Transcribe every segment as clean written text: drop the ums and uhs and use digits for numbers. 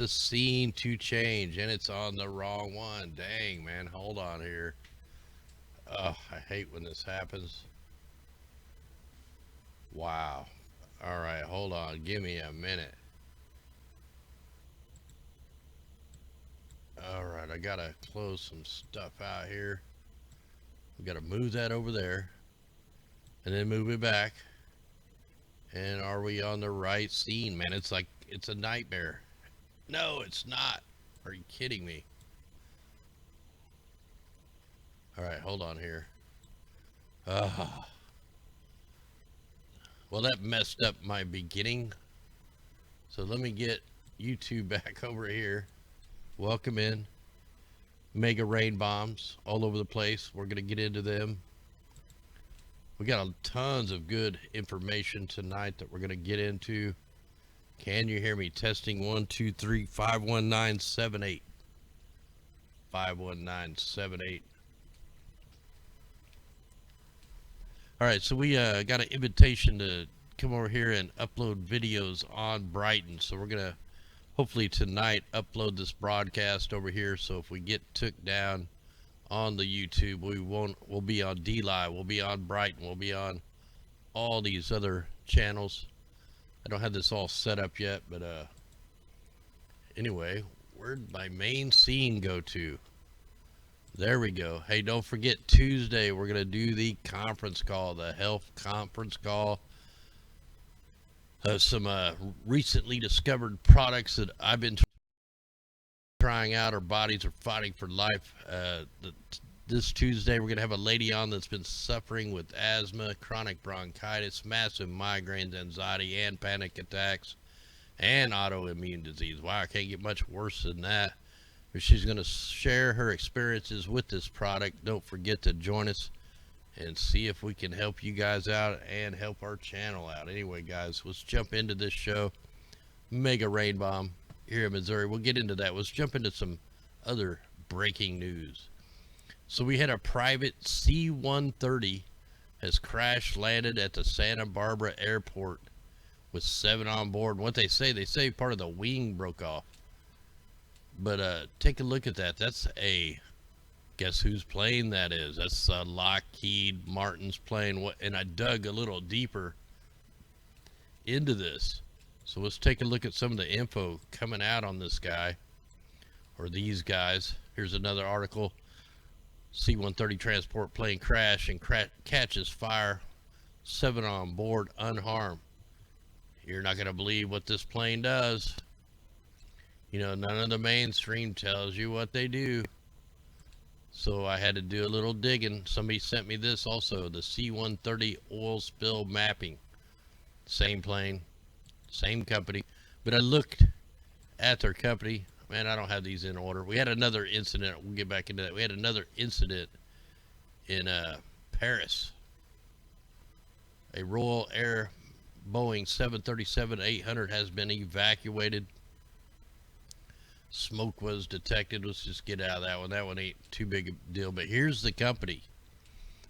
the scene to change, and it's on the wrong one. Dang, man. Hold on here. Oh, I hate when this happens. Wow. All right, hold on. Give me a minute. All right, I gotta close some stuff out here. We gotta move that over there, and then move it back. And are we on the right scene, man? It's like it's a nightmare. No, it's not. Are you kidding me? All right, hold on here. Well, that messed up my beginning. So let me get YouTube back over here. Welcome in. Mega rain bombs all over the place. We're going to get into them. We got tons of good information tonight that we're going to get into. Can you hear me? Testing 1 2 3 51978. 51978. All right, so we got an invitation to come over here and upload videos on Brighton. So we're going to hopefully tonight upload this broadcast over here. So if we get took down on the YouTube, we'll be on D-Live, we'll be on Brighton, we'll be on all these other channels. I don't have this all set up yet, but anyway, where'd my main scene go to? There we go. Hey, don't forget Tuesday we're gonna do the conference call, the health conference call. Some recently discovered products that I've been trying out. Our bodies are fighting for life. This Tuesday we're gonna have a lady on that's been suffering with asthma, chronic bronchitis, massive migraines, anxiety, and panic attacks, and autoimmune disease. Wow, I can't get much worse than that. But she's going to share her experiences with this product. Don't forget to join us and see if we can help you guys out and help our channel out. Anyway, guys, let's jump into this show. Mega rain bomb here in Missouri. We'll get into that. Let's jump into some other breaking news. So we had a private C-130 has crash landed at the Santa Barbara airport with 7 on board. And what they say part of the wing broke off. But take a look at that. That's guess whose plane that is? That's Lockheed Martin's plane. And I dug a little deeper into this. So let's take a look at some of the info coming out on this guy, or these guys. Here's another article. C-130 transport plane crash and catches fire. 7 on board unharmed. You're not going to believe what this plane does. You know, none of the mainstream tells you what they do. So I had to do a little digging. Somebody sent me this also, the C-130 oil spill mapping. Same plane, same company. But I looked at their company. Man, I don't have these in order. We had another incident. We'll get back into that. We had another incident in Paris. A Royal Air Boeing 737-800 has been evacuated. Smoke was detected. Let's just get out of that one. That one ain't too big a deal. But here's the company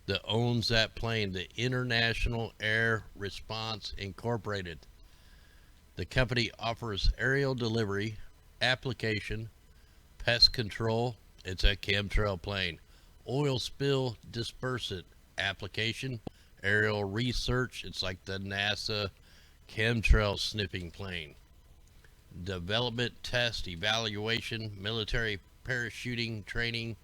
that owns that plane, the International Air Response Incorporated. The company offers aerial delivery, application, pest control. It's a chemtrail plane. Oil spill dispersant application, aerial research. It's like the NASA chemtrail sniffing plane. Development, test, evaluation, military parachuting, training,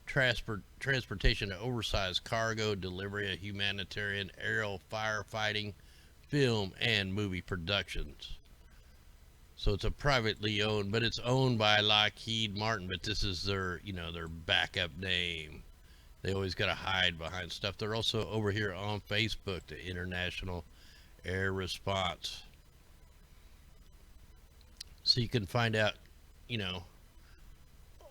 transportation of oversized cargo, delivery of humanitarian, aerial firefighting, film, and movie productions. So it's a privately owned, but it's owned by Lockheed Martin, but this is their, their backup name. They always got to hide behind stuff. They're also over here on Facebook, the International Air Response. So you can find out,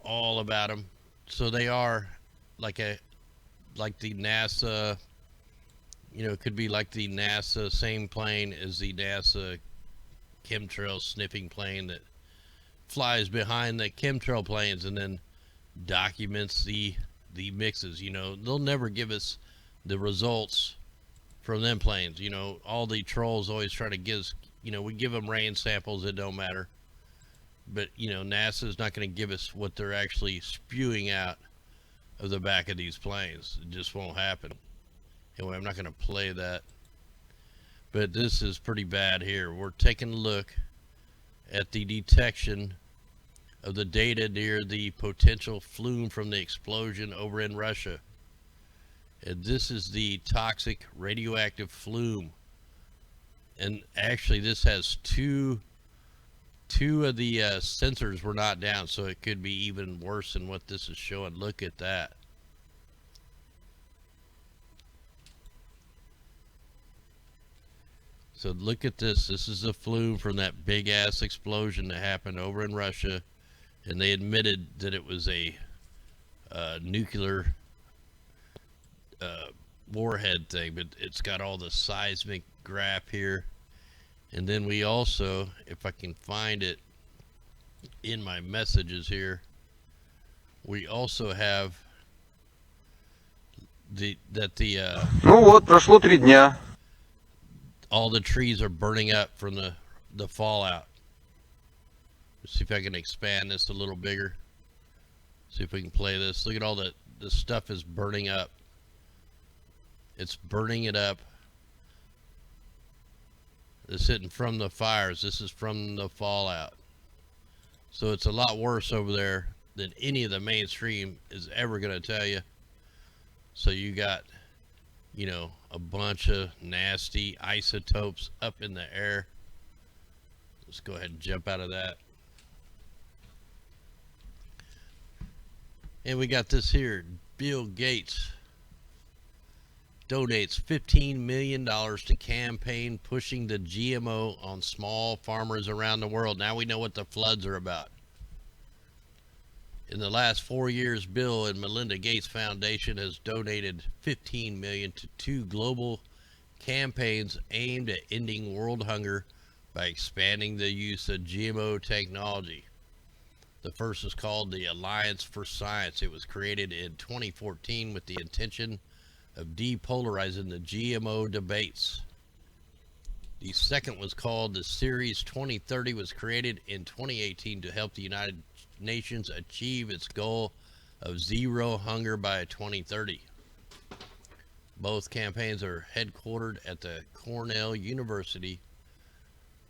all about them. So they are like the NASA, it could be like the NASA, same plane as the NASA chemtrail sniffing plane that flies behind the chemtrail planes and then documents the mixes. They'll never give us the results from them planes. All the trolls always try to give us, we give them rain samples, it don't matter. but you know, NASA is not going to give us what they're actually spewing out of the back of these planes. It just won't happen. Anyway, I'm not going to play that, but this is pretty bad here. We're taking a look at the detection of the data near the potential flume from the explosion over in Russia. And this is the toxic radioactive flume. And actually this has two of the sensors were not down, so it could be even worse than what this is showing. Look at that. So look at this. This is the flume from that big ass explosion that happened over in Russia, and they admitted that it was a nuclear warhead thing, but it's got all the seismic graph here. And then we also, if I can find it in my messages here, we also have Ну вот, прошло 3 дня. All the trees are burning up from the fallout. Let's see if I can expand this a little bigger. See if we can play this. Look at all the stuff is burning up. It's burning it up. It's hitting from the fires. This is from the fallout. So it's a lot worse over there than any of the mainstream is ever going to tell you. So you got, you know, a bunch of nasty isotopes up in the air. Let's go ahead and jump out of that. And we got this here. Bill Gates donates $15 million to campaign pushing the GMO on small farmers around the world. Now we know what the floods are about. In the last 4 years, Bill and Melinda Gates Foundation has donated $15 million to 2 global campaigns aimed at ending world hunger by expanding the use of GMO technology. The first is called the Alliance for Science. It was created in 2014 with the intention of depolarizing the GMO debates. The second was called the Series 2030, was created in 2018 to help the United Nations achieve its goal of zero hunger by 2030. Both campaigns are headquartered at the Cornell University.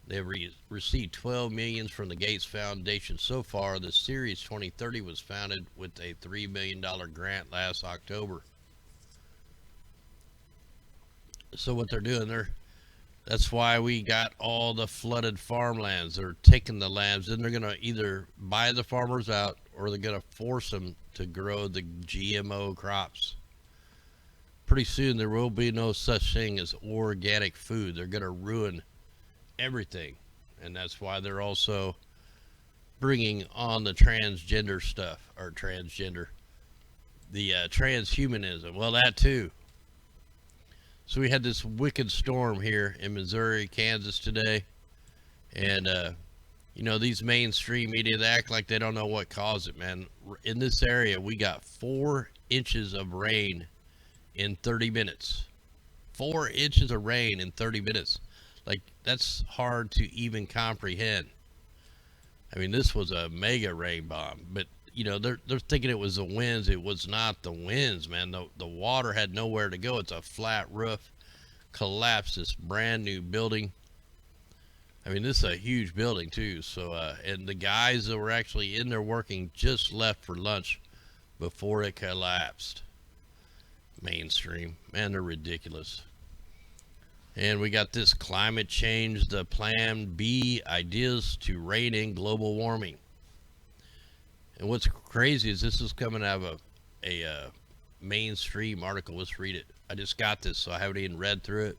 They have received 12 million from the Gates Foundation so far. The Series 2030 was founded with a $3 million grant last October. So what they're doing, that's why we got all the flooded farmlands. They're taking the lands, and they're going to either buy the farmers out or they're going to force them to grow the GMO crops. Pretty soon there will be no such thing as organic food. They're going to ruin everything, and that's why they're also bringing on the transgender stuff, or the transhumanism. Well, that too. So we had this wicked storm here in Missouri, Kansas today, and you know, these mainstream media, they act like they don't know what caused it, man. In this area, we got 4 inches of rain in 30 minutes. 4 inches of rain in 30 minutes. Like, that's hard to even comprehend. I mean, this was a mega rain bomb, but you know, they're thinking it was the winds. It was not the winds, man. The water had nowhere to go. It's a flat roof. Collapsed this brand new building. I mean, this is a huge building too. So and the guys that were actually in there working just left for lunch before it collapsed. Mainstream, man, they're ridiculous. And we got this climate change, the plan B ideas to rein in global warming. And what's crazy is this is coming out of a mainstream article. Let's read it. I just got this, so I haven't even read through it.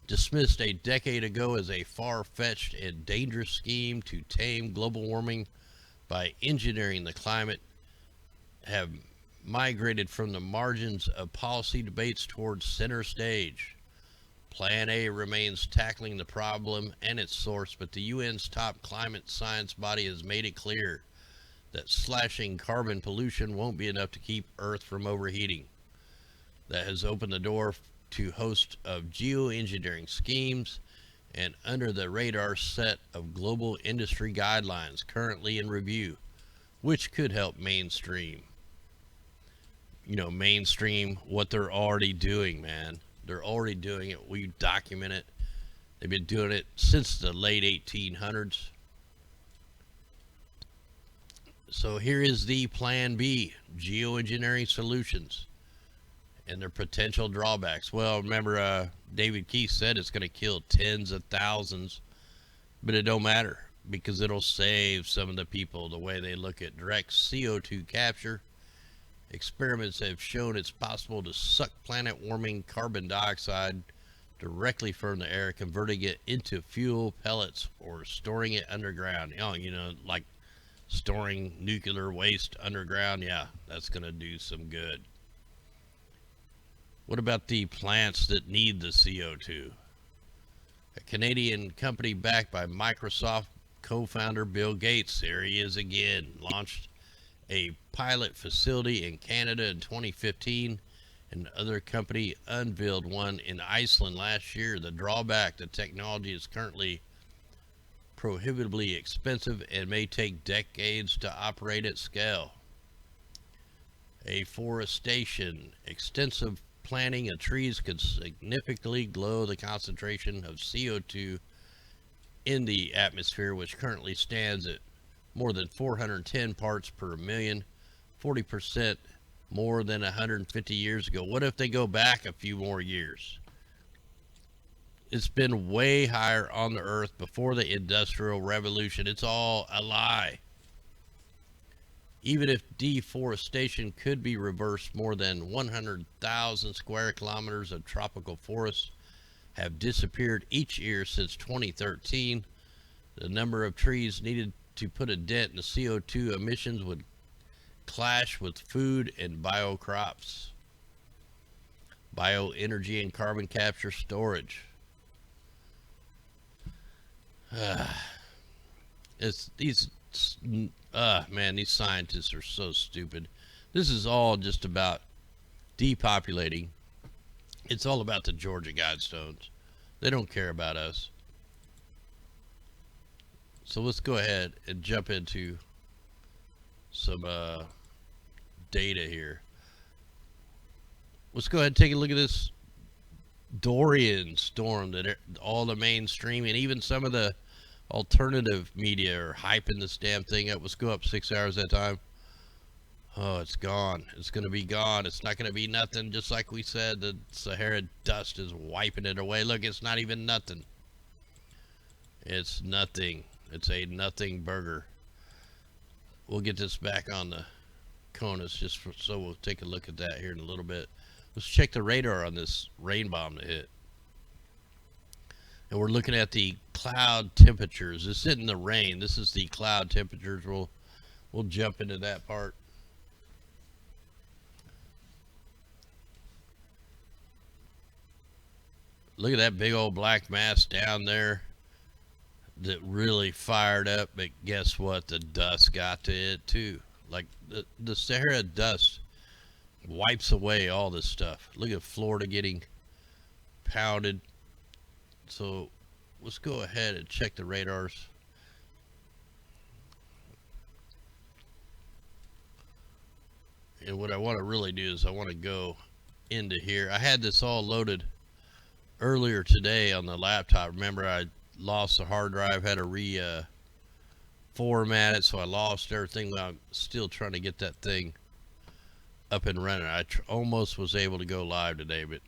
Dismissed a decade ago as a far-fetched and dangerous scheme to tame global warming by engineering the climate, have migrated from the margins of policy debates towards center stage. Plan A remains tackling the problem and its source, but the UN's top climate science body has made it clear that slashing carbon pollution won't be enough to keep Earth from overheating. That has opened the door to a host of geoengineering schemes and under the radar set of global industry guidelines currently in review, which could help mainstream what they're already doing, man. They're already doing it. We document it. They've been doing it since the late 1800s. So here is the plan B, geoengineering solutions and their potential drawbacks. Well, remember David Keith said it's going to kill tens of thousands, but it don't matter because it'll save some of the people the way they look at direct CO2 capture. Experiments have shown it's possible to suck planet warming carbon dioxide directly from the air, converting it into fuel pellets or storing it underground. Like storing nuclear waste underground. Yeah, that's going to do some good. What about the plants that need the CO2? A Canadian company backed by Microsoft co-founder Bill Gates, there he is again, launched a pilot facility in Canada in 2015. Another company unveiled one in Iceland last year. The drawback, the technology is currently prohibitively expensive and may take decades to operate at scale. Afforestation, extensive planting of trees could significantly lower the concentration of CO2 in the atmosphere, which currently stands at more than 410 parts per million, 40% more than 150 years ago. What if they go back a few more years? It's been way higher on the earth before the Industrial Revolution. It's all a lie. Even if deforestation could be reversed, more than 100,000 square kilometers of tropical forests have disappeared each year since 2013. The number of trees needed to put a dent in the CO2 emissions would clash with food and biocrops, bioenergy, and carbon capture storage. These scientists are so stupid. This is all just about depopulating. It's all about the Georgia Guidestones. They don't care about us. So let's go ahead and jump into some data here. Let's go ahead and take a look at this Dorian storm that all the mainstream and even some of the alternative media are hyping this damn thing up. Let's go up 6 hours at a time. Oh, it's gone. It's going to be gone. It's not going to be nothing. Just like we said, the Sahara dust is wiping it away. Look, it's not even nothing. It's nothing. It's a nothing burger. We'll get this back on the CONUS so we'll take a look at that here in a little bit. Let's check the radar on this rain bomb that hit. And we're looking at the cloud temperatures. This isn't the rain. This is the cloud temperatures. We'll jump into that part. Look at that big old black mass down there that really fired up. But guess what? The dust got to it too. Like the Sahara dust wipes away all this stuff. Look at Florida getting pounded. So let's go ahead and check the radars. And what I want to really do is I want to go into here. I had this all loaded earlier today on the laptop. Remember, I lost the hard drive, had to format it, so I lost everything. I'm still trying to get that thing up and running. I almost was able to go live today, but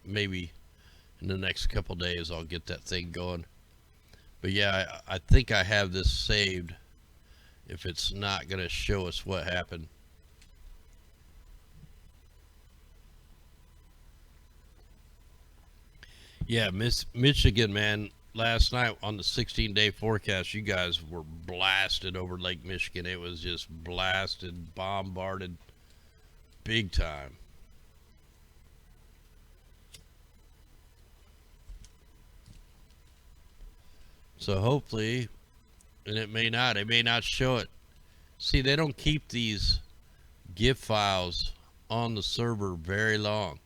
maybe in the next couple days I'll get that thing going. But yeah, I think I have this saved if it's not going to show us what happened. Yeah, Michigan, man, last night on the 16-day forecast, you guys were blasted over Lake Michigan. It was just blasted, bombarded big time. So hopefully, and it may not show it. See, they don't keep these GIF files on the server very long.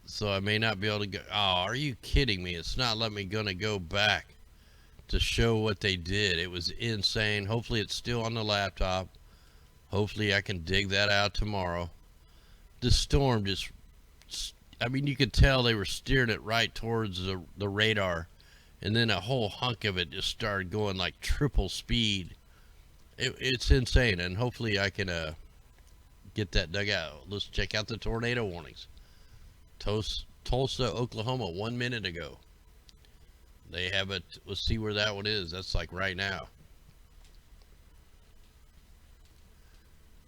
So I may not be able to go. Oh, are you kidding me? It's not letting me gonna go back to show what they did. It was insane. Hopefully it's still on the laptop. Hopefully I can dig that out tomorrow. The storm just, I mean, you could tell they were steering it right towards the radar. And then a whole hunk of it just started going like triple speed. It's insane. And hopefully I can get that dug out. Let's check out the tornado warnings. Tulsa, Oklahoma, 1 minute ago. They have it. Let's see where that one is. That's like right now.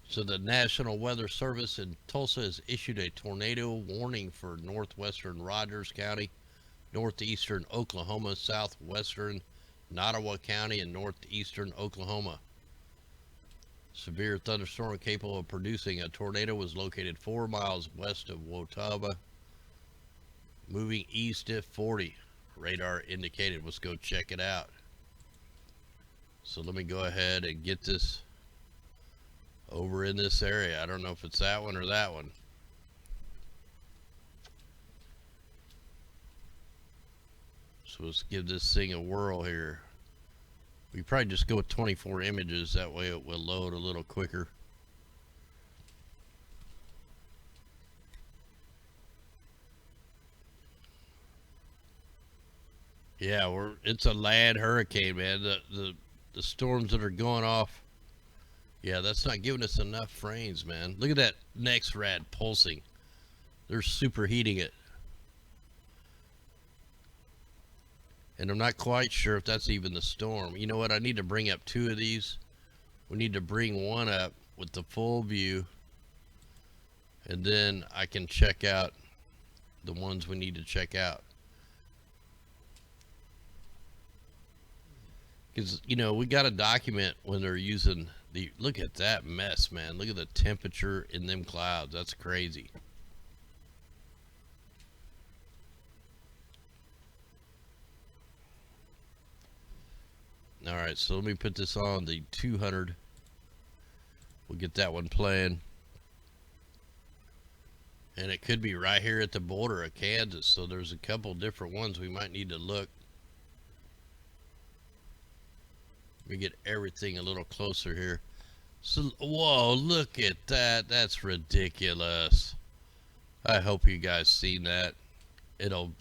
So the National Weather Service in Tulsa has issued a tornado warning for northwestern Rogers County, northeastern Oklahoma, southwestern Nottawa County, and northeastern Oklahoma. Severe thunderstorm capable of producing a tornado was located 4 miles west of Watauga, moving east at 40. Radar indicated. Let's go check it out. So let me go ahead and get this over in this area. I don't know if it's that one or that one. So let's give this thing a whirl here. We probably just go with 24 images. That way it will load a little quicker. Yeah, it's a land hurricane, man. The storms that are going off. Yeah, that's not giving us enough frames, man. Look at that next rad pulsing. They're superheating it. And I'm not quite sure if that's even the storm. You know what? I need to bring up 2 of these. We need to bring one up with the full view. And then I can check out the ones we need to check out. Because, you know, we got to document when they're using the, look at that mess, man. Look at the temperature in them clouds. That's crazy. All right, so let me put this on the 200. We'll get that one playing. And it could be right here at the border of Kansas. So there's a couple different ones we might need to look. We get everything a little closer here. So, whoa, look at that. That's ridiculous. I hope you guys seen that. It'll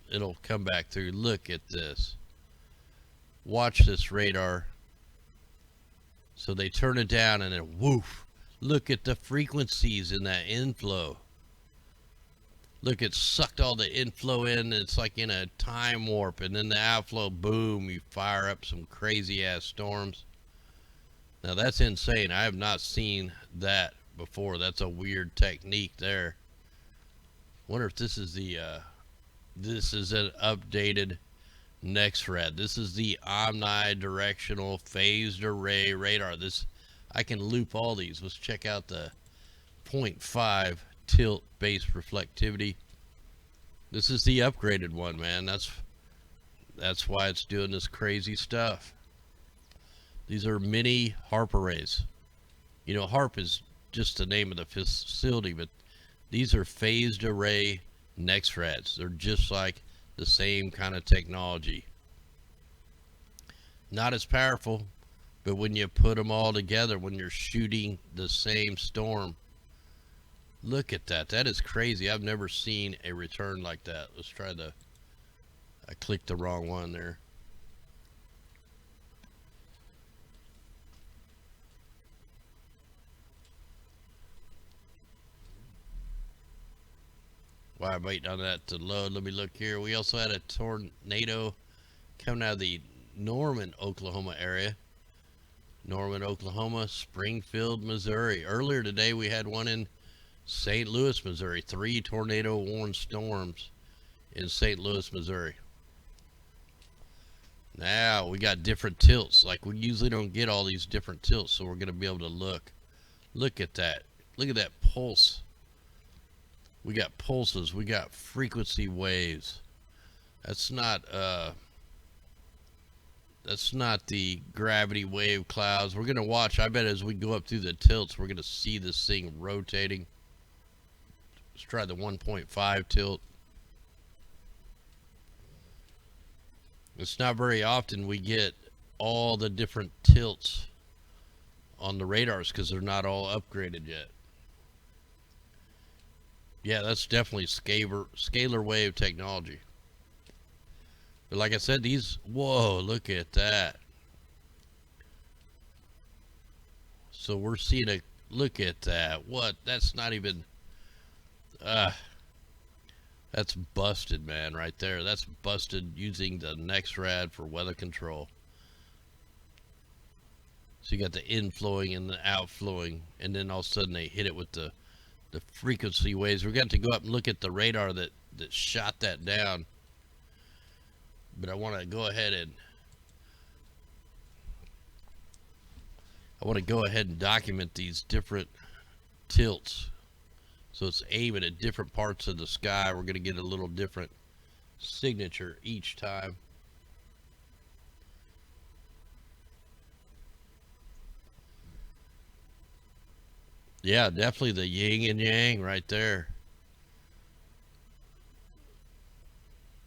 come back through. Look at this. Watch this radar. So they turn it down and then woof. Look at the frequencies in that inflow. Look, it sucked all the inflow in. It's like in a time warp. And then the outflow, boom, you fire up some crazy ass storms. Now that's insane. I have not seen that before. That's a weird technique there. Wonder if this is the this is an updated NextRad. This is the omnidirectional phased array radar. This, I can loop all these. Let's check out the 0.5 tilt base reflectivity. This is the upgraded one, man. That's why it's doing this crazy stuff. These are mini HARP arrays. You know, HARP is just the name of the facility, but these are phased array NextRads. They're just like the same kind of technology. Not as powerful, but when you put them all together, when you're shooting the same storm, look at that. That is crazy. I've never seen a return like that. Let's try the, I clicked the wrong one there. While I'm waiting on that to load, let me look here. We also had a tornado coming out of the Norman, Oklahoma area. Norman, Oklahoma, Springfield, Missouri. Earlier today, we had one in St. Louis, Missouri. 3 tornado warned storms in St. Louis, Missouri. Now, we got different tilts. Like, we usually don't get all these different tilts, so we're going to be able to look. Look at that. Look at that pulse. We got pulses. We got frequency waves. That's not the gravity wave clouds. We're going to watch. I bet as we go up through the tilts, we're going to see this thing rotating. Let's try the 1.5 tilt. It's not very often we get all the different tilts on the radars because they're not all upgraded yet. Yeah, that's definitely scalar wave technology. But like I said, these, whoa, look at that. So we're seeing a, look at that. What? That's not even, that's busted, man, right there. That's busted using the NextRad for weather control. So you got the inflowing and the outflowing, and then all of a sudden they hit it with the frequency waves. We're going to go up and look at the radar that shot that down. But I want to go ahead and document these different tilts. So it's aiming at different parts of the sky. We're going to get a little different signature each time. Yeah, definitely the yin and yang right there.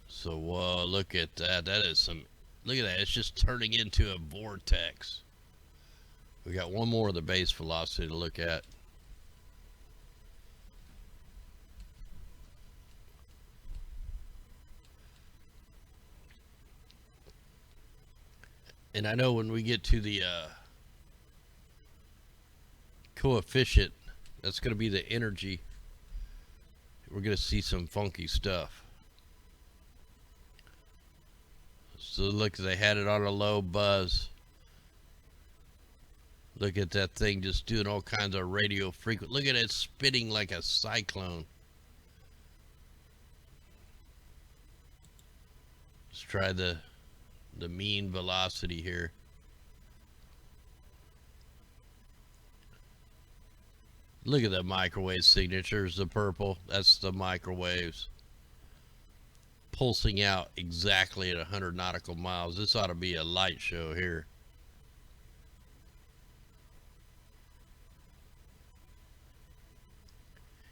So, whoa, look at that. That is some, look at that. It's just turning into a vortex. We got one more of the base velocity to look at. And I know when we get to the coefficient, that's going to be the energy. We're going to see some funky stuff. So look, they had it on a low buzz. Look at that thing just doing all kinds of radio frequency. Look at it spinning like a cyclone. Let's try the mean velocity here. Look at the microwave signatures, the purple. That's the microwaves pulsing out exactly at 100 nautical miles. This ought to be a light show here.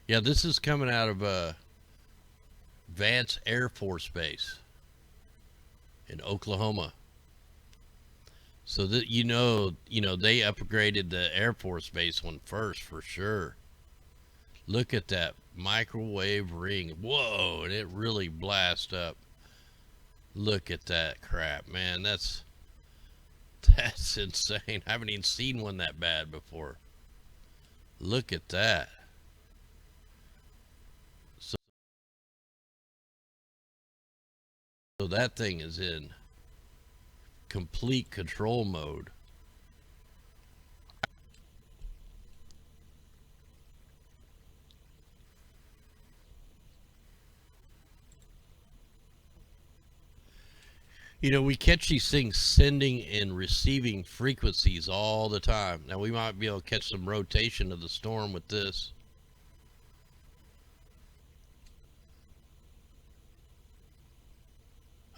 Yeah, this is coming out of Vance Air Force Base in Oklahoma. So that you know they upgraded the Air Force Base one first for sure. Look at that microwave ring. Whoa, and it really blasts up. Look at that crap, man. That's insane. I haven't even seen one that bad before. Look at that. So that thing is in complete control mode. You know, we catch these things sending and receiving frequencies all the time. Now, we might be able to catch some rotation of the storm with this.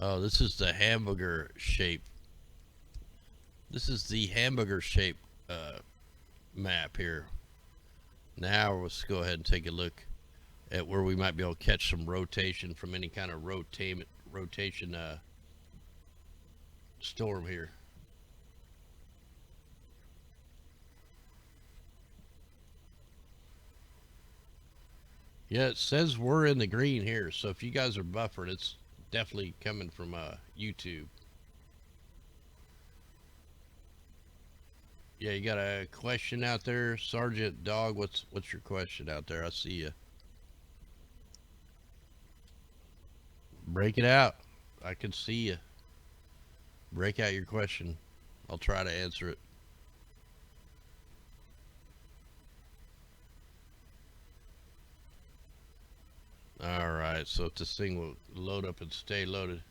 Oh, this is the hamburger shape. This is the hamburger shape map here. Now let's go ahead and take a look at where we might be able to catch some rotation from any kind of rotation storm here. Yeah, it says we're in the green here, so if you guys are buffering, it's definitely coming from YouTube. Yeah, you got a question out there, Sergeant Dog? What's your question out there? I see you. Break it out. I can see you. Break out your question. I'll try to answer it. Alright, so if this thing will load up and stay loaded.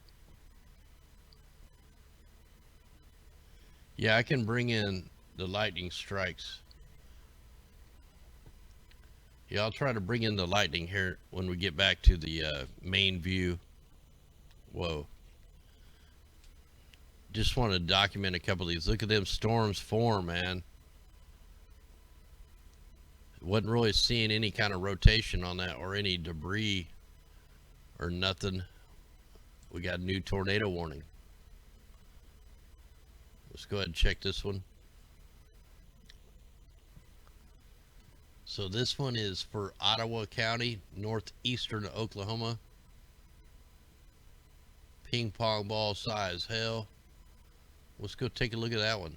Yeah, I can bring in the lightning strikes. Yeah, I'll try to bring in the lightning here when we get back to the main view. Whoa. Just want to document a couple of these. Look at them storms form, man. Wasn't really seeing any kind of rotation on that or any debris or nothing. We got a new tornado warning. Let's go ahead and check this one. So this one is for Ottawa County, northeastern Oklahoma. Ping pong ball size, hell. Let's go take a look at that one.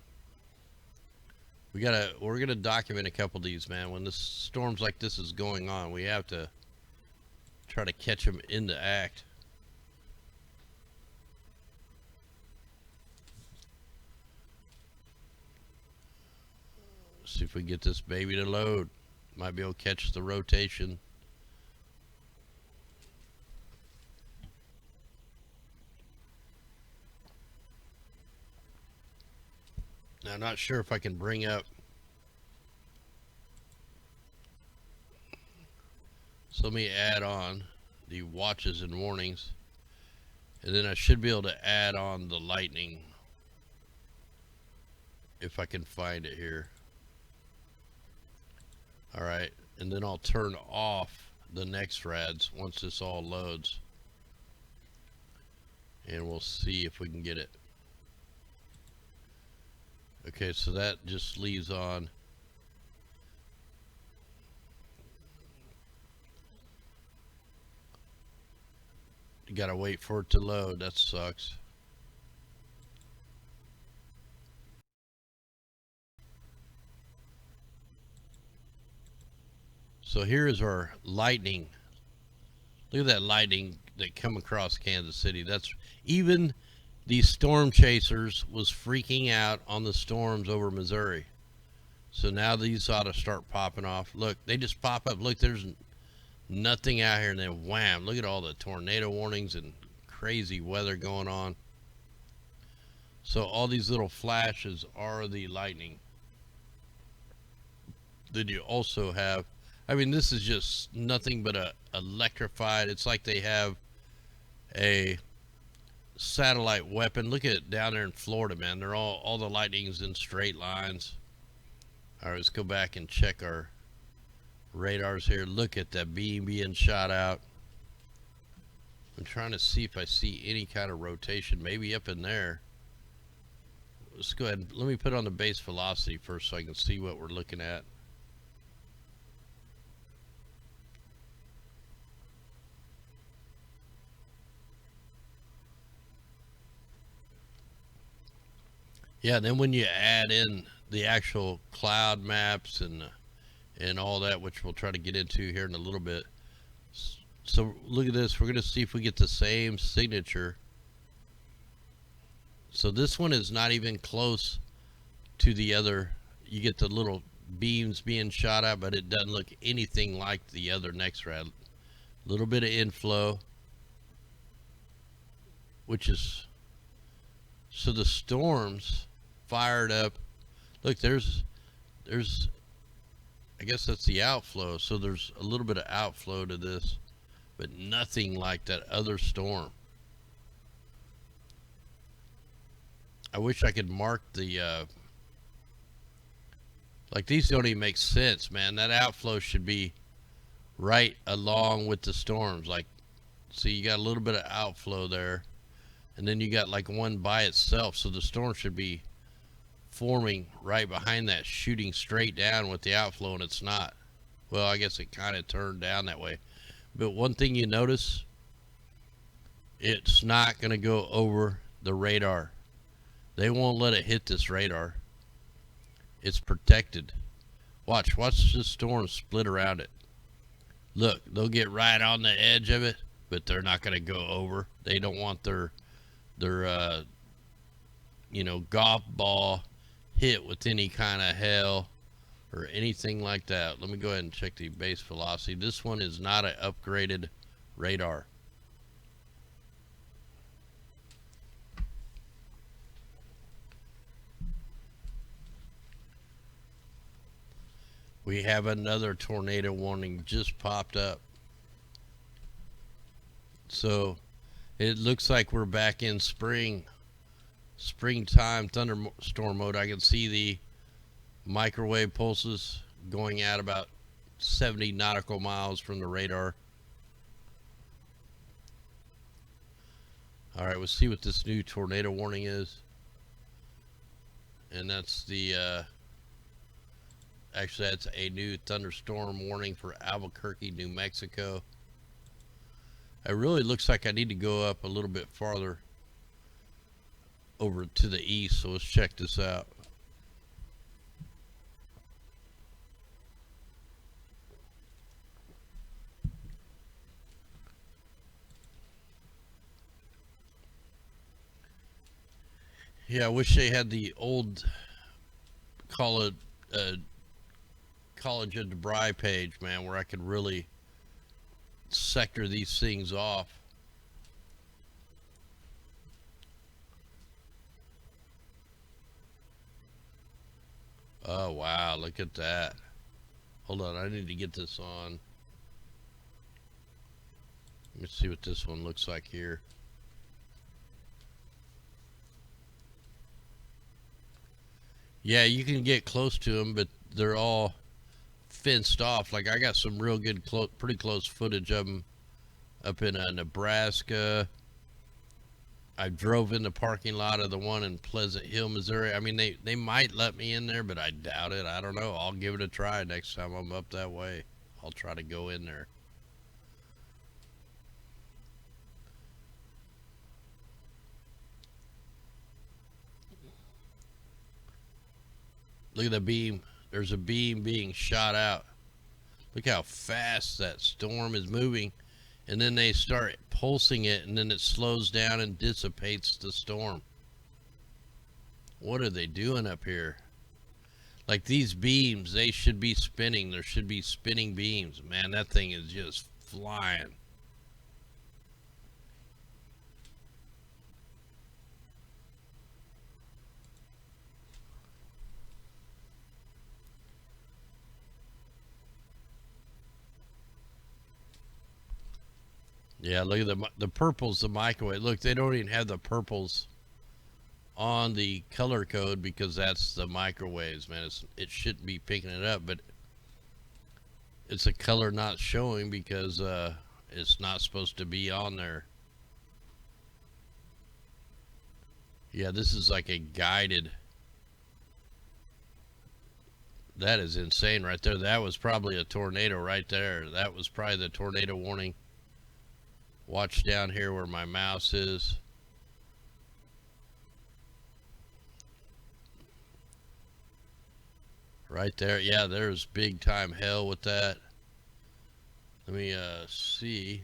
We're gonna document a couple of these, man. When the storms like this is going on, we have to try to catch them in the act. See if we can get this baby to load. Might be able to catch the rotation. Now, I'm not sure if I can bring up. So let me add on the watches and warnings. And then I should be able to add on the lightning. If I can find it here. Alright, and then I'll turn off the next rads once this all loads. And we'll see if we can get it. Okay, so that just leaves on. You gotta wait for it to load. That sucks. So here is our lightning. Look at that lightning that come across Kansas City. That's even these storm chasers was freaking out on the storms over Missouri. So now these ought to start popping off. Look, they just pop up. Look, there's nothing out here, and then wham, look at all the tornado warnings and crazy weather going on. So all these little flashes are the lightning. Then you also have, I mean, this is just nothing but a electrified, it's like they have a satellite weapon. Look at it down there in Florida, man. They're all the lightning's in straight lines. All right, let's go back and check our radars here. Look at that beam being shot out. I'm trying to see if I see any kind of rotation, maybe up in there. Let's go ahead and let me put on the base velocity first so I can see what we're looking at. Yeah, then when you add in the actual cloud maps and all that, which we'll try to get into here in a little bit. So look at this. We're going to see if we get the same signature. So this one is not even close to the other. You get the little beams being shot out, but it doesn't look anything like the other next rad. A little bit of inflow, which is, so the storms fired up. Look, there's I guess that's the outflow. So there's a little bit of outflow to this, but nothing like that other storm. I wish I could mark the like, these don't even make sense, man. That outflow should be right along with the storms. Like, see, you got a little bit of outflow there, and then you got like one by itself. So the storm should be forming right behind that, shooting straight down with the outflow, and it's not. Well, I guess it kind of turned down that way. But one thing you notice, it's not going to go over the radar. They won't let it hit this radar. It's protected. Watch the storm split around it. Look, they'll get right on the edge of it, but they're not going to go over. They don't want their golf ball hit with any kind of hell or anything like that. Let me go ahead and check the base velocity. This one is not an upgraded radar. We have another tornado warning just popped up. So it looks like we're back in springtime thunderstorm mode. I can see the microwave pulses going at about 70 nautical miles from the radar. All right, let's see what this new tornado warning is. and that's the actually that's a new thunderstorm warning for Albuquerque, New Mexico. It really looks like I need to go up a little bit farther over to the east, so let's check this out. Yeah, I wish they had the old College of DeBry page, man, where I could really sector these things off. Oh wow, look at that. Hold on, I need to get this on. Let me see what this one looks like here. Yeah, you can get close to them, but they're all fenced off. Like I got some real good, pretty close footage of them up in Nebraska. I drove in the parking lot of the one in Pleasant Hill, Missouri. I mean, they might let me in there, but I doubt it. I don't know. I'll give it a try next time I'm up that way. I'll try to go in there. Look at the beam. There's a beam being shot out. Look how fast that storm is moving. And then they start pulsing it, and then it slows down and dissipates the storm. What are they doing up here? Like these beams, they should be spinning. There should be spinning beams. Man, that thing is just flying. Yeah, look at the purple's the microwave. Look, they don't even have the purples on the color code because that's the microwaves, man. It shouldn't be picking it up, but it's a color not showing because it's not supposed to be on there. Yeah, this is like a guided. That is insane right there. That was probably a tornado right there. That was probably the tornado warning. Watch down here where my mouse is. Right there. Yeah, there's big time hell with that. Let me see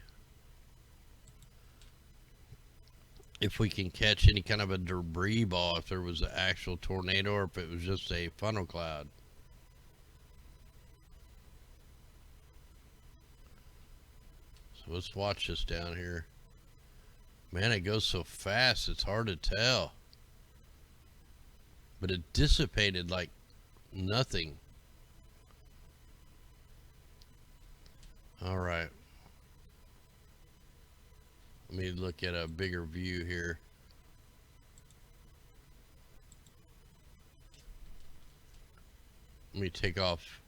if we can catch any kind of a debris ball, if there was an actual tornado or if it was just a funnel cloud. So let's watch this down here. Man, it goes so fast, it's hard to tell. But it dissipated like nothing. All right. Let me look at a bigger view here. Let me take off.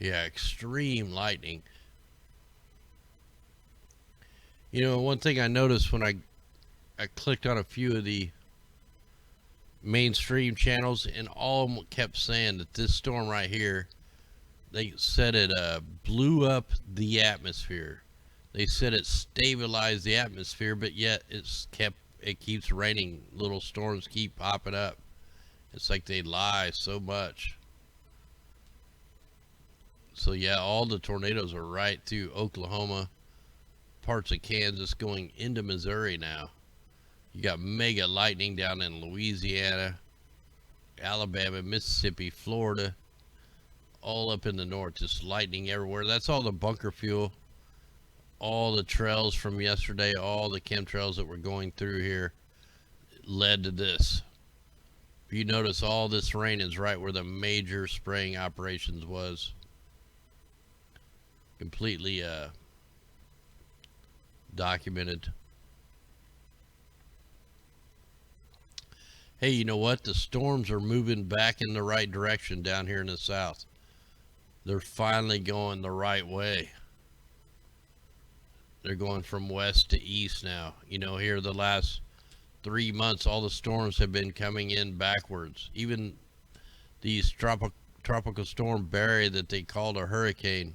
Yeah, extreme lightning. You know, one thing I noticed when I clicked on a few of the mainstream channels, and all of them kept saying that this storm right here, they said it blew up the atmosphere. They said it stabilized the atmosphere, but yet it keeps raining. Little storms keep popping up. It's like they lie so much. So yeah, all the tornadoes are right through Oklahoma, parts of Kansas, going into Missouri now. You got mega lightning down in Louisiana, Alabama, Mississippi, Florida, all up in the north, just lightning everywhere. That's all the bunker fuel, all the trails from yesterday, all the chemtrails that were going through here led to this. If you notice, all this rain is right where the major spraying operations was. Completely documented. Hey, you know what? The storms are moving back in the right direction down here in the south. They're finally going the right way. They're going from west to east now. You know, here the last 3 months, all the storms have been coming in backwards. Even these tropical storm Barry that they called a hurricane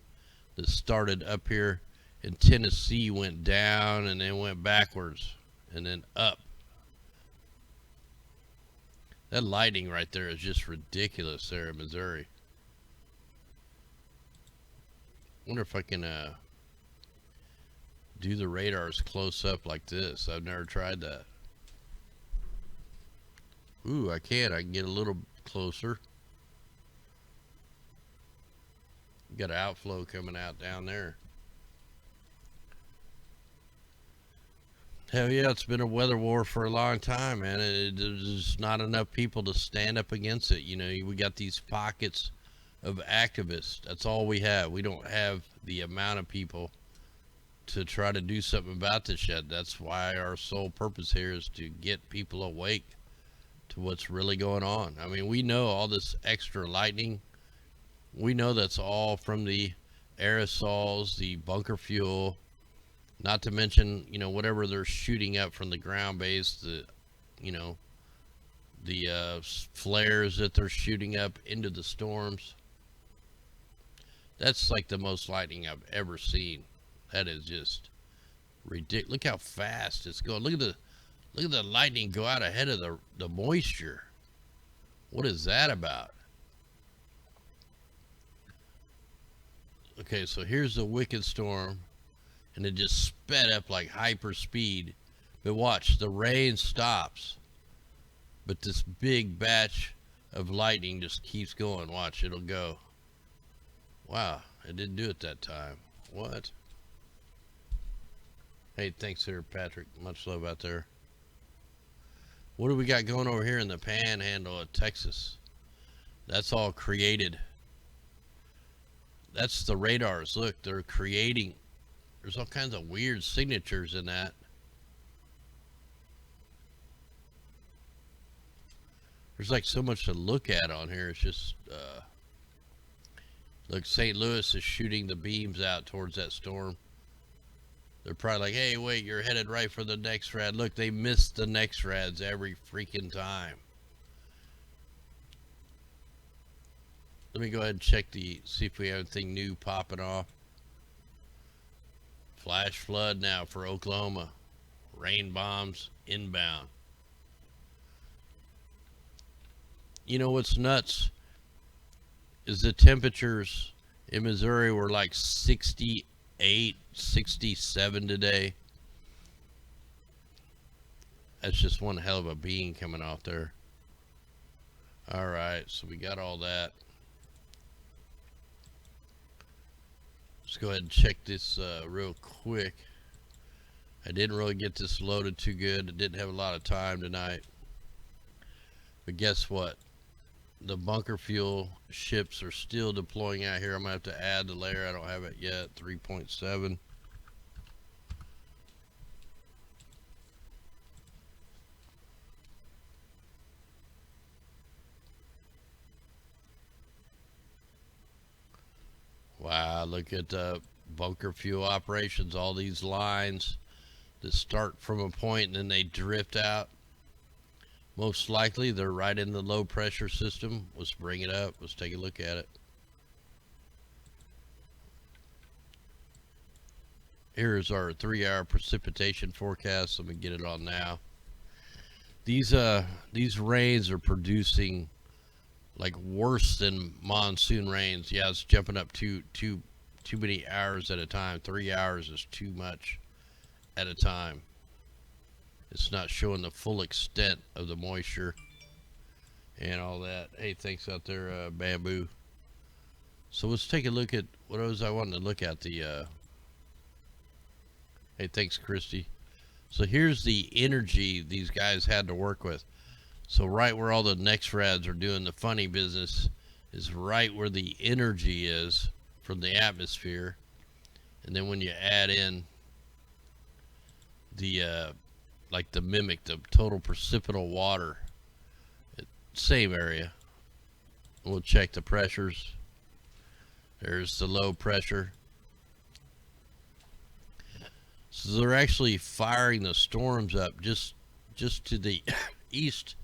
that started up here in Tennessee went down and then went backwards and then up. That lightning right there is just ridiculous there in Missouri. Wonder if I can do the radars close up like this. I've never tried that. Ooh, I can get a little closer. Got an outflow coming out down there. Hell yeah, it's been a weather war for a long time, man. There's not enough people to stand up against it. You know, we got these pockets of activists. That's all we have. We don't have the amount of people to try to do something about this shit. That's why our sole purpose here is to get people awake to what's really going on. I mean, we know all this extra lightning. We know that's all from the aerosols, the bunker fuel, not to mention, you know, whatever they're shooting up from the ground base, the, you know, the flares that they're shooting up into the storms. That's like the most lightning I've ever seen. That is just ridiculous. Look how fast it's going. Look at the lightning go out ahead of the moisture. What is that about? Okay, so here's the wicked storm, and it just sped up like hyper speed. But watch, the rain stops, but this big batch of lightning just keeps going. Watch, it'll go. Wow, it didn't do it that time. What? Hey, thanks there, Patrick. Much love out there. What do we got going over here in the panhandle of Texas? That's all created. That's the radars. Look, they're creating. There's all kinds of weird signatures in that. There's like so much to look at on here. It's just, look, St. Louis is shooting the beams out towards that storm. They're probably like, hey, wait, you're headed right for the next rad. Look, they missed the next rads every freaking time. Let me go ahead and check see if we have anything new popping off. Flash flood now for Oklahoma. Rain bombs inbound. You know what's nuts is the temperatures in Missouri were like 68, 67 today. That's just one hell of a bean coming off there. All right, so we got all that. Let's go ahead and check this real quick. I didn't really get this loaded too good. I didn't have a lot of time tonight. But guess what? The bunker fuel ships are still deploying out here. I'm going to have to add the layer. I don't have it yet. 3.7. Wow, look at the bunker fuel operations. All these lines that start from a point and then they drift out. Most likely they're right in the low pressure system. Let's bring it up. Let's take a look at it. Here's our 3-hour precipitation forecast. Let me get it on now. These rains are producing like worse than monsoon rains. Yeah, it's jumping up too many hours at a time. 3 hours is too much at a time. It's not showing the full extent of the moisture and all that. Hey, thanks out there, Bamboo. So let's take a look at what was I wanting to look at. Hey, thanks, Christy. So here's the energy these guys had to work with. So right where all the next rads are doing the funny business is right where the energy is from the atmosphere. And then when you add in the like the mimic, the total precipitable water, same area. We'll check the pressures. There's the low pressure. So they're actually firing the storms up just just to the east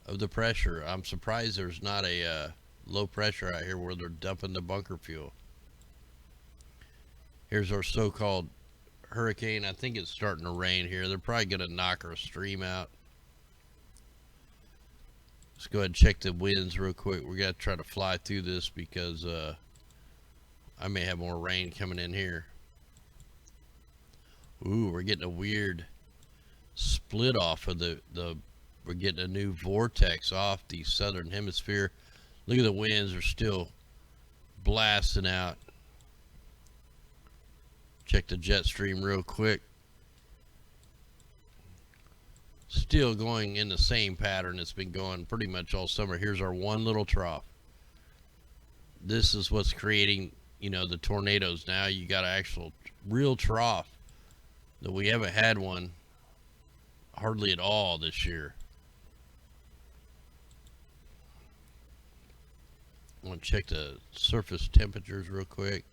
of the pressure. I'm surprised there's not a low pressure out here where they're dumping the bunker fuel. Here's our so-called hurricane. I think it's starting to rain here. They're probably going to knock our stream out. Let's go ahead and check the winds real quick. We got to try to fly through this because I may have more rain coming in here. Ooh, we're getting a weird split off of we're getting a new vortex off the southern hemisphere. Look at the winds are still blasting out. Check the jet stream real quick. Still going in the same pattern it's been going pretty much all summer. Here's our one little trough. This is what's creating, you know, the tornadoes. Now you got an actual real trough that we haven't had one hardly at all this year. I'm going to check the surface temperatures real quick.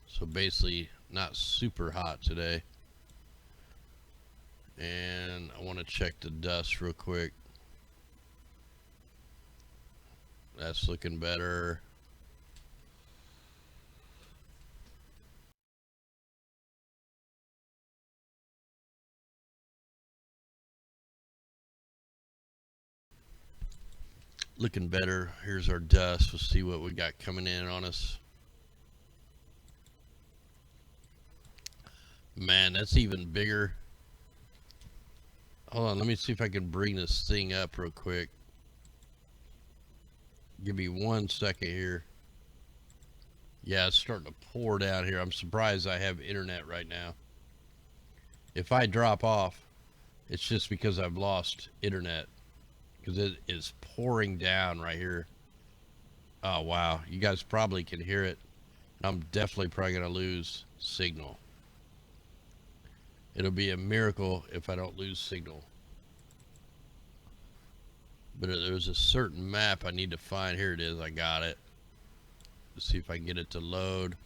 So basically not super hot today. And I want to check the dust real quick. That's looking better. Looking better. Here's our dust. We'll see what we got coming in on us. Man, that's even bigger. Hold on, let me see if I can bring this thing up real quick. Give me 1 second here. Yeah, it's starting to pour down here. I'm surprised I have internet right now. If I drop off, it's just because I've lost internet. Because it is pouring down right here. Oh, wow. You guys probably can hear it. I'm definitely probably going to lose signal. It'll be a miracle if I don't lose signal. But there's a certain map I need to find. Here it is. I got it. Let's see if I can get it to load.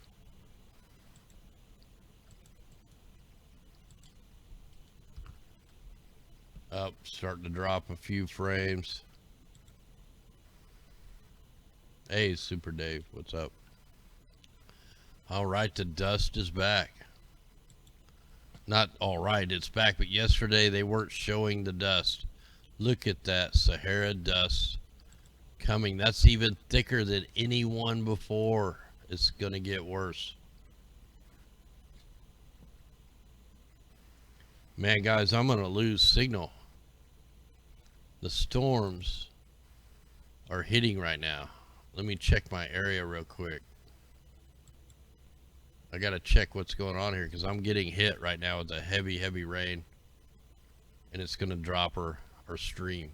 Up, starting to drop a few frames. Hey, Super Dave, what's up? All right, the dust is back. Not all right, it's back, but yesterday they weren't showing the dust. Look at that Sahara dust coming. That's even thicker than any one before. It's going to get worse. Man, guys, I'm going to lose signal. The storms are hitting right now. Let me check my area real quick. I got to check what's going on here because I'm getting hit right now with the heavy, heavy rain. And it's going to drop our stream.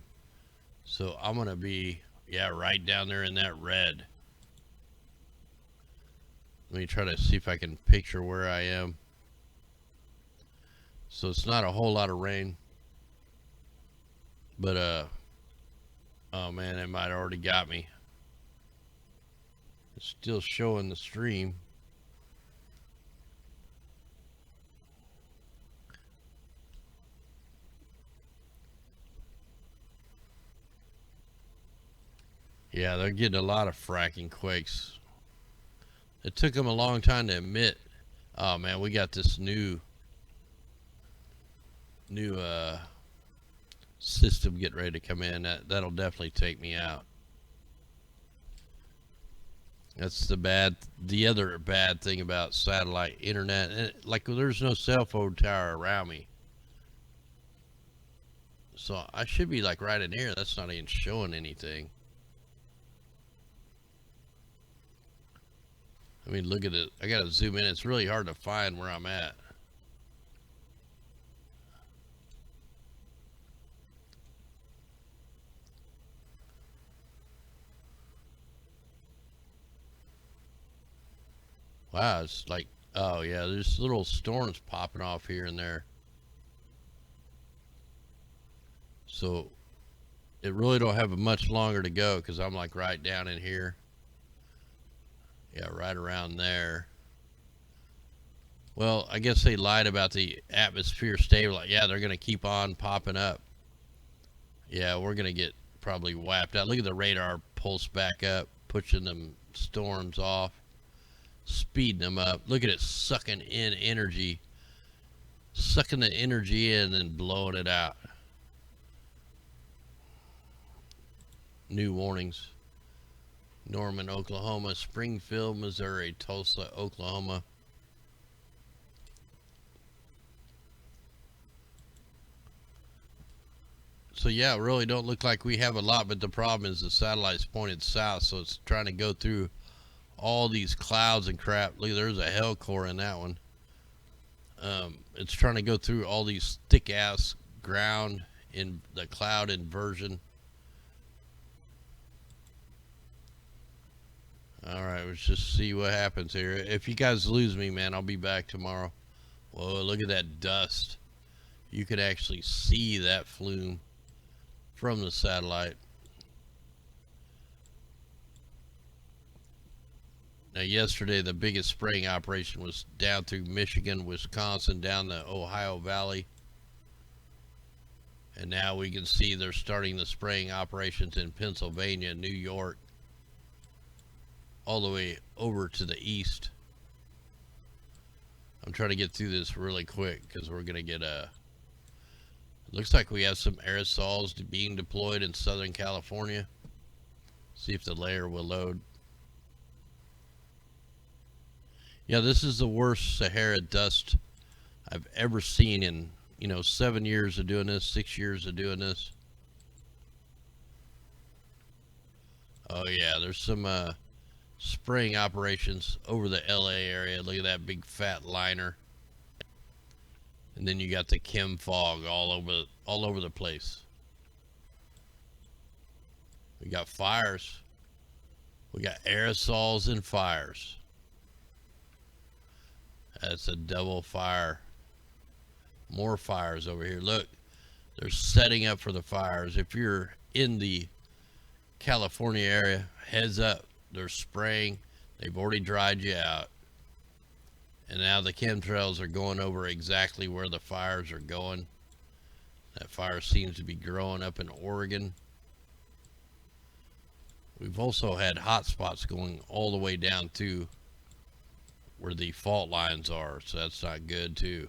So I'm going to be, yeah, right down there in that red. Let me try to see if I can picture where I am. So it's not a whole lot of rain. But, oh man, it might have already got me. It's still showing the stream. Yeah, they're getting a lot of fracking quakes. It took them a long time to admit. Oh man, we got this new system getting ready to come in. That'll definitely take me out. That's the other bad thing about satellite internet. Like, there's no cell phone tower around me. So I should be like right in here. That's not even showing anything. I mean, look at it. I gotta zoom in. It's really hard to find where I'm at. Wow, it's like, oh yeah, there's little storms popping off here and there. So it really don't have much longer to go because I'm like right down in here. Yeah, right around there. Well, I guess they lied about the atmosphere stable. Like, yeah, they're going to keep on popping up. Yeah, we're going to get probably wiped out. Look at the radar pulse back up, pushing them storms off, speeding them up. Look at it sucking in energy, sucking the energy in and blowing it out. New warnings. Norman, Oklahoma, Springfield, Missouri, Tulsa, Oklahoma. So yeah, it really don't look like we have a lot, but the problem is the satellite's pointed south, so it's trying to go through all these clouds and crap. Look, there's a hell core in that one. It's trying to go through all these thick ass ground in the cloud inversion. All right, let's just see what happens here. If you guys lose me, man, I'll be back tomorrow. Whoa, look at that dust. You could actually see that flume from the satellite. Now, yesterday, the biggest spraying operation was down through Michigan, Wisconsin, down the Ohio Valley. And now we can see they're starting the spraying operations in Pennsylvania, New York, all the way over to the east. I'm trying to get through this really quick because we're going to get a... Looks like we have some aerosols being deployed in Southern California. See if the layer will load. Yeah, this is the worst Sahara dust I've ever seen in, 7 years of doing this, 6 years of doing this. Oh yeah, there's some spraying operations over the LA area. Look at that big fat liner. And then you got the chem fog all over the place. We got fires. We got aerosols and fires. That's a double fire. More fires over here. Look, they're setting up for the fires. If you're in the California area, heads up. They're spraying. They've already dried you out. And now the chemtrails are going over exactly where the fires are going. That fire seems to be growing up in Oregon. We've also had hot spots going all the way down to where the fault lines are, so that's not good too.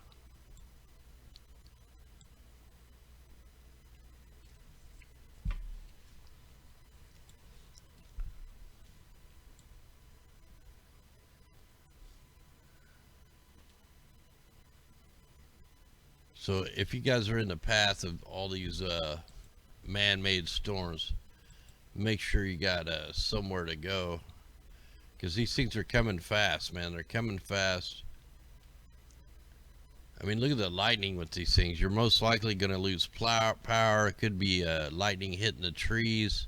So if you guys are in the path of all these man-made storms, make sure you got somewhere to go, because these things are coming fast, man. They're coming fast. I mean, look at the lightning with these things. You're most likely going to lose power. It could be lightning hitting the trees,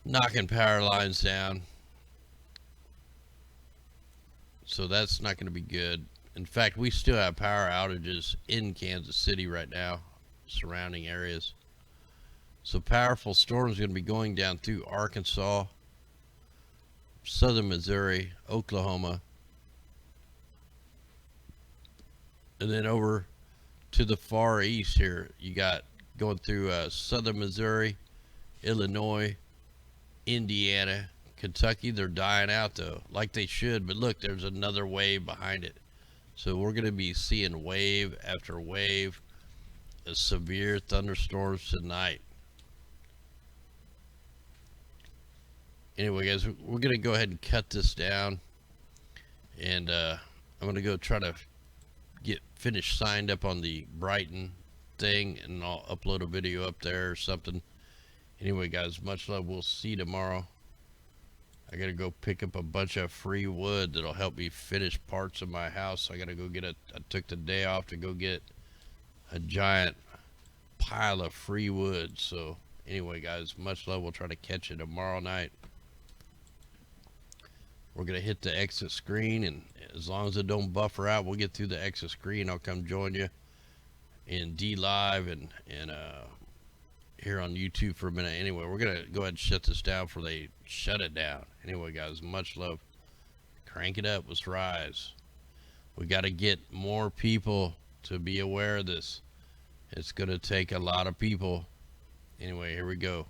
knocking power lines down. So that's not going to be good. In fact, we still have power outages in Kansas City right now, surrounding areas. So powerful storms are going to be going down through Arkansas, southern Missouri, Oklahoma, and then over to the far east here. You got going through southern Missouri, Illinois, Indiana, Kentucky. They're dying out though, like they should, but look, there's another wave behind it. So we're going to be seeing wave after wave of severe thunderstorms tonight. Anyway, guys, we're going to go ahead and cut this down. And I'm going to go try to get finished signed up on the Brighton thing. And I'll upload a video up there or something. Anyway, guys, much love. We'll see you tomorrow. I gotta go pick up a bunch of free wood that'll help me finish parts of my house. I gotta go get I took the day off to go get a giant pile of free wood. So anyway, guys, much love. We'll try to catch you tomorrow night. We're gonna hit the exit screen, and as long as it don't buffer out, we'll get through the exit screen. I'll come join you in D Live and here on YouTube for a minute. Anyway, we're gonna go ahead and shut this down before they shut it down. Anyway, guys, much love. Crank it up. Let's rise. We got to get more people to be aware of this. It's going to take a lot of people. Anyway, here we go.